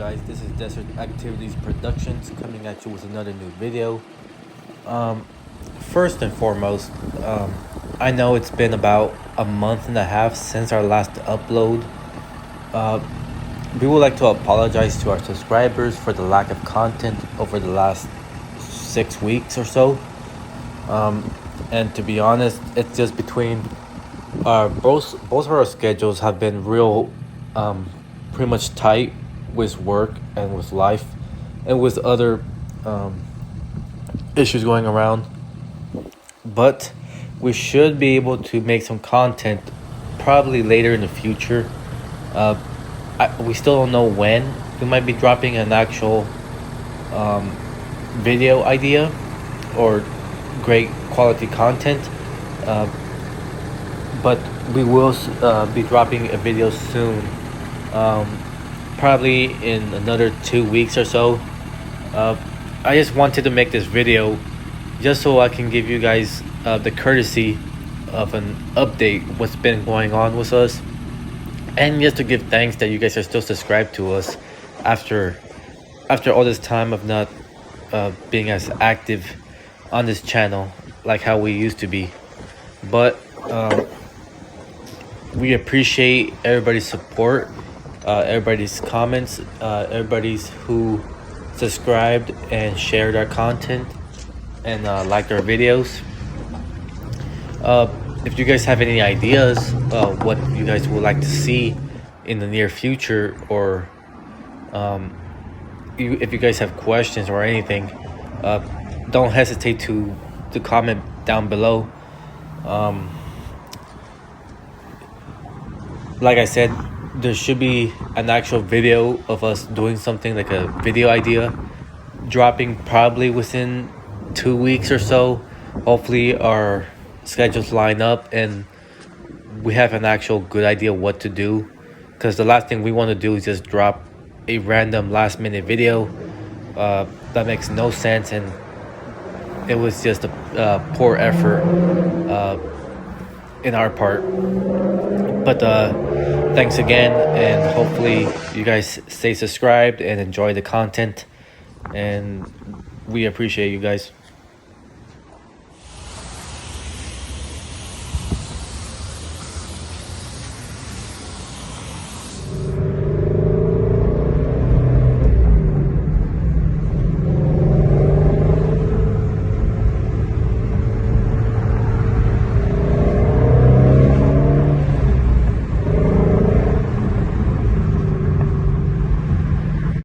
guys? This is Desert Activities Productions coming at you with another new video. First and foremost, I know it's been about a month and a half since our last upload. We would like to apologize to our subscribers for the lack of content over the last 6 weeks or so. And to be honest, it's just between both of our schedules have been real pretty much tight with work and with life and with other issues going around, but we should be able to make some content probably later in the future. We still don't know when we might be dropping an actual video idea or great quality content, but we will be dropping a video soon, probably in another 2 weeks or so. I just wanted to make this video just so I can give you guys the courtesy of an update what's been going on with us, and just to give thanks that you guys are still subscribed to us after all this time of not being as active on this channel like how we used to be. But we appreciate everybody's support, everybody's comments, everybody's who subscribed and shared our content and liked our videos. If you guys have any ideas what you guys would like to see in the near future, or if you guys have questions or anything, don't hesitate to comment down below. Like I said, there should be an actual video of us doing something, like a video idea, dropping probably within 2 weeks or so. Hopefully our schedules line up and we have an actual good idea what to do, because the last thing we want to do is just drop a random last minute video that makes no sense, and it was just a poor effort in our part. But thanks again, and hopefully you guys stay subscribed and enjoy the content, and we appreciate you guys.